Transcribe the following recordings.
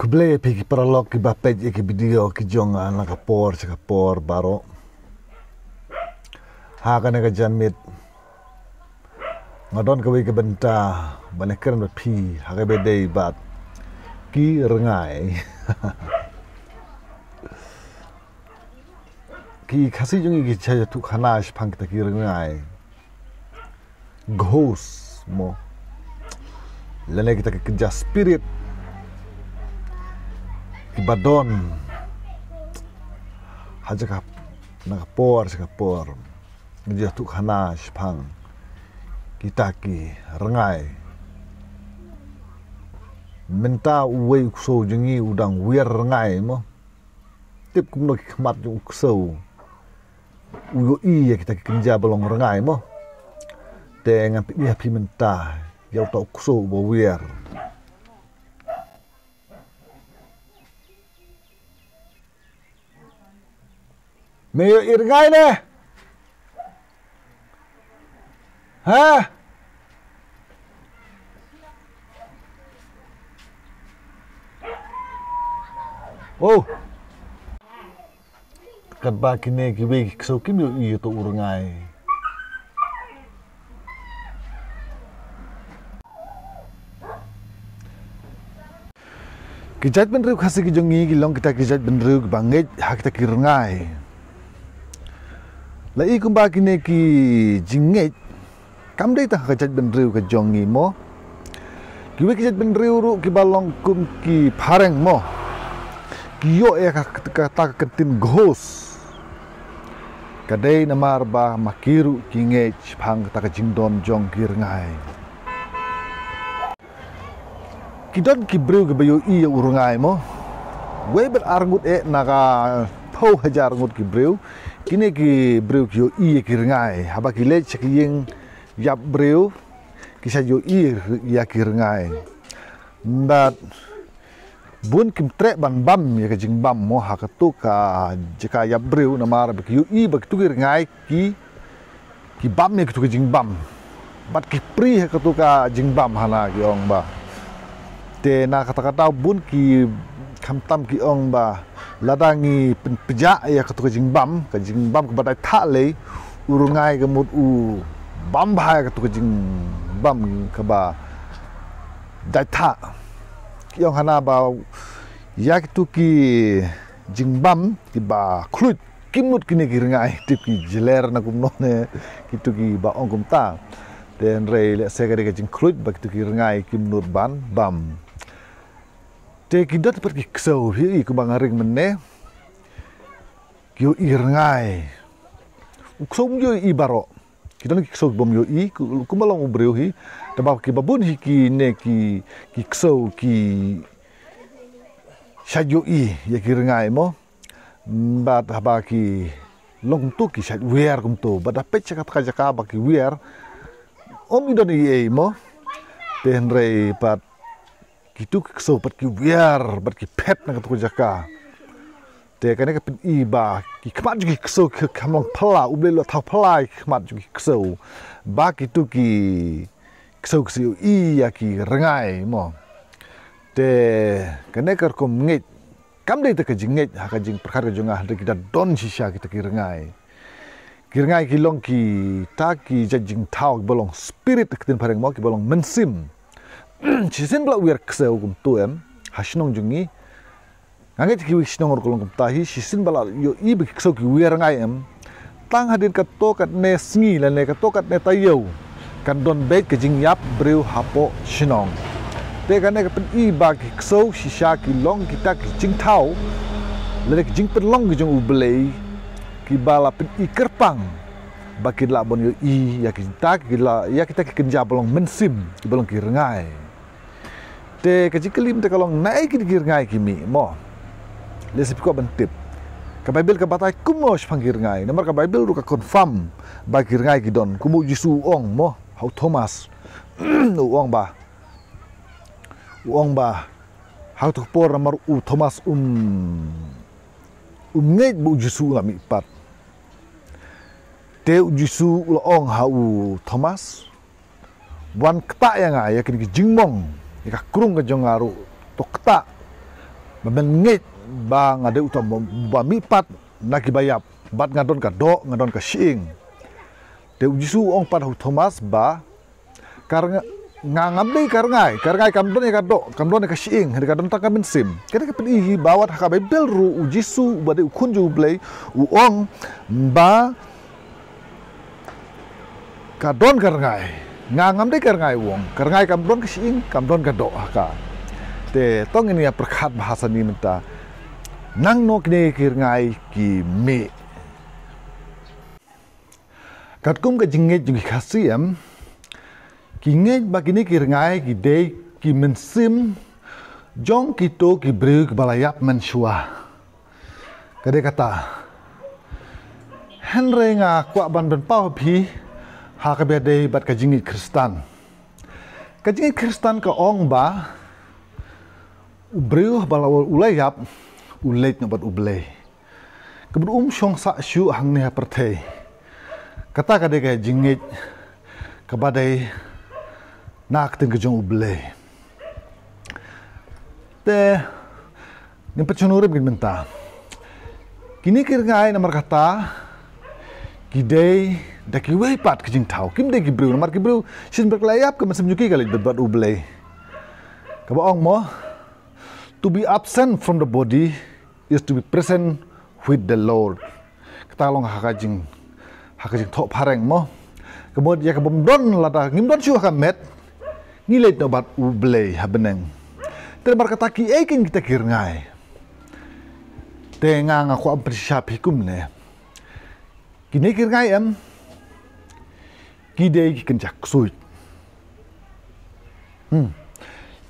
Kuble pigi prolog ki bapej ki video ki jonga na kapor baro. Ha kana ka janmit. Ngadon ka wi ka benta banekern ba pi ha ka bedei bat ki rengai. Ki khasi jongi ki chaya tu khana shpang ta ki rengai. Ghost mo. Lene kita kerja spirit ibadon haja nakapor ngejah tu khana shpang kita ki rengai menta uwe ukso jengi udang wir rengai mo tip kumno ki khmat ju ukso uyo i ya kita kerja belong rengai mo te ngapi dia pi menta ya ta ukso bo wir Meyo irngai ne? Ha? Oh. Kan ba kine ki we so kim yo i to urngai. Kijat benru khasi ki jongi ki long kita kijat benru banget hak kita ki rengai. Lai kumba kine ki jinget kam dei ta kajat benriu ka jongi mo ki we kajat benriu ru ki balong kum ki phareng mo ki yo e ka ta ketin ghost kadai namar ba makiru ki nge phang ta ka jingdon jong ki rengai ki don ki breu ki bayo i urungai mo we ber arngut e naga pau hajar ngut ki breu kini ki breu ki yo i ki rengai haba ki le chek yeng yap breu ki sa yo i ya ki rengai but bun kim tre ban bam ya ka jing bam mo ha ka tu ka jika yap breu na mar ki yo i ba ki tu ki rengai ki bam ya ki tu ki jing bam bat ki pri ha ka tu ka jing bam hana ki ong ba te na kata-kata bun ki kamtam ki ong ba ladangi penpejak ya ketua jingbam ke badai tak le urungai ke mut u bam bahaya ketua jingbam ke ba dai tak yang hana ba ya ketu ki jingbam ki ba khlut kimut kini ki rengai tip ki jeler na kumno ne kitu ki ba ong kumta den re le segere ke jing khlut ba kitu ki rengai kimnut ban bam te kidot pergi ksau hi ku bangaring menne kyo irngai uksom yo ibaro kidon ki ksau bom yo i ku malong ubreu hi taba ki babun hi ki ne ki ksau ki shajo i ya ki rengai mo ba taba ki long tu ki shaj wer kum to ba da pech ka jaka ba ki wer om idon i mo ten re pat kitu so pat ki wiar pat ki pet na tu jaka te kane ka pin i ba ki khmat ki so kamong phala uble lo thau phala khmat ki so ba kitu ki so ki i ya ki rengai mo te kane kar kom ngit kam dei te ka jinget ha ka jing perkara jonga ha kita don shisha kita ki rengai ki long ki ta ki jajing thau bolong spirit ketin pareng mo ki bolong mensim Cisin bela wir kseu kum tuem hasnong jungi nganget ki wisnong or kolong kum tahi cisin bela yo i bi kseu ki wir ngai em tang hadin ka to kat ne sngi la ne ka to kat ne tayo kan don bet ke jing yap breu hapo shinong te kan ne ka pen i ba ki kseu shisha ki long kita ki jing thau le ki jing pen long ki jong u blei ki bala pen i kerpang bakit la bon yo i ya ki ta ki la ya kita ki kenja bolong mensim ki bolong ki rengai te kajikelim te kalong naik ki ngai kimi mo lesip ko bentip ka bible ka batai kumo panggir ngai nomor ka bible ru ka confirm ba ki ngai ki don kumu jisu ong mo how thomas uong ba how to por nomor u thomas ngait bu jisu ngami pat te jisu ong ha u thomas wan kta yang ya ki jingmong ika kurung ke jongaru to kta Memengit ba ngade utam ba mipat naki bayap bat ngadon ka do ngadon ka shing te ujisu ong pada Thomas ba karanga ngambe karangai kamdon ka do kamdon ka shing hede kadon taka bensim kene ka pedi bawat ha ka bel ru ujisu bade kunju blay ong ba kadon karangai ngambe karangai wong karangai kamdon ka shing kamdon ka do ka te tong ini ya perkat bahasa ni menta nang no kne kirngai ki me katkum ka jinget jungi khasiam kinget bagini kirngai ki dei ki mensim jong kito ki brug balayap menshua kade kata henre nga kwa ban ben pau pi ha ka be dei bat ka jingit kristan ka ong ba Ubreuh balawal ulayap ulet nabat ublay. Kebun syong sa syu hang neha pertay. Kata kade kaya jingit kabadai nak ting kejong ublay. Te ni pecunurip gin menta. Kini kirngai namar kata kidai daki weipat kejing tau. Kim dai kibreu namar kibreu sin berkelayap ke masam juki kali bat ublay. Kabaong mo to be absent from the body is to be present with the Lord. Kita long hakajing tok pareng mo. Kemudian ya kebomdon lada ngimdon syuh kamet ngilai nobat ublay habeneng. Terbar kata ki ekin kita kirngai. Tengang aku appreciate hikum ne. Kini kirngai kidei kencak suit.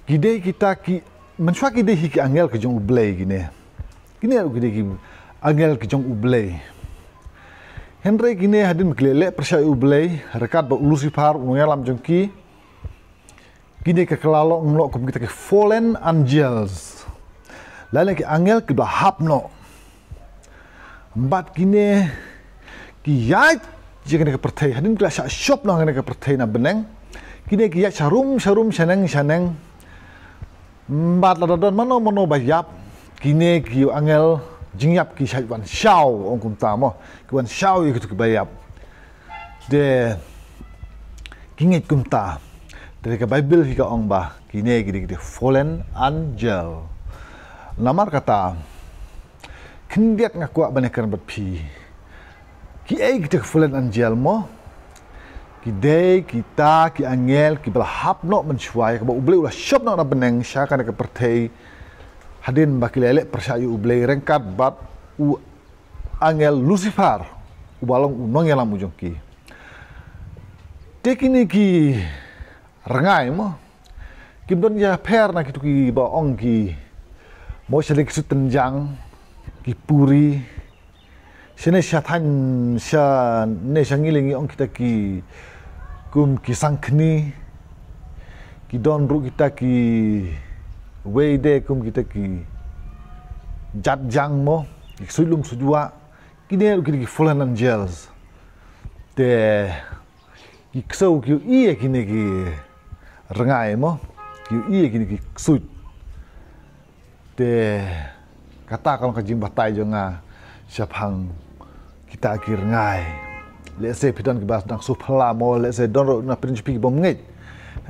Kidei kita ki mensua kide hiki angel ke jong ublay gini. Gini aku kide ki angel ke jong ublay. Henry gini hadin kelele percaya ublay rekat ba Lucifer ungelam jongki. Gini ke kelalo nglok kum kita ke fallen angels. Lain ki angel ke bahap no. Embat gini ki yait jika ke pertai hadin kela shop no ke pertai na beneng. Gini ki yait sharum shaneng Mbat ladon mano bayap kini kiu angel jingyap ki wan shao ong kum tamo ki wan shao ikut ki bayap de kingit kum ta dari ke Bible hika ong ba kini gidi fallen angel namar kata kindiat ngaku banekan berpi ki gitu fallen angel mo kidei kita ki angel ki belahap no mencuai ke ublay ulah shop no na beneng sya kan ke pertei hadin baki lele percaya ublay rengkat bat u angel Lucifer u balong unong yalam ujung ki tekini ki rengai mo kim don ya per na kitu ki ba ong ki mo selik sutenjang ki puri sene syatan sya ne syangilingi ong kita ki kum kisang kni ki don ru kita ki weide kum kita ki jat jang mo ki sulum sujua kini ki fallen angels te ki ksau ki ie kini ki rengai mo ki ie kini ki sut te kata kalau kajing batai jonga siapang kita ki rengai let's say pidon ki bas nang supla mo let's say don na principi bom ngej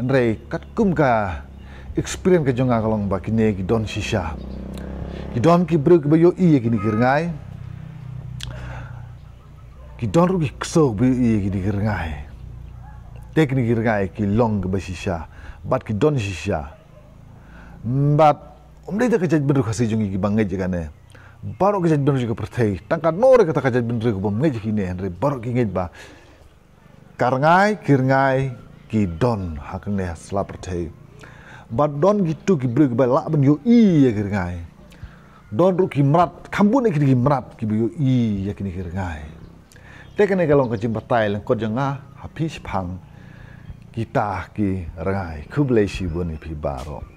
henry kat kum ka experience ka jonga kalong ba kini ki don shisha ki don ki bruk ba yo i ki ni kirngai ki don ru ki kso bi i ki ni kirngai teknik kirngai ki long ba shisha bat ki don shisha bat umdai ta ka jaj bedru khasi jongi ki bangej jagane baru kita bener juga pertai tangkat nore kata kajet bener juga bom ngej kini Henry baru ngej ba karngai kirngai ki don hakne sela pertai bad don gitu ki brug ba la ben yo i ya kirngai don ru ki mrat kambun ki mrat ki yo i ya kini kirngai tekene kalong ka jimbatai lang ko janga hapis phang kita ki rangai kublai shi boni pi baro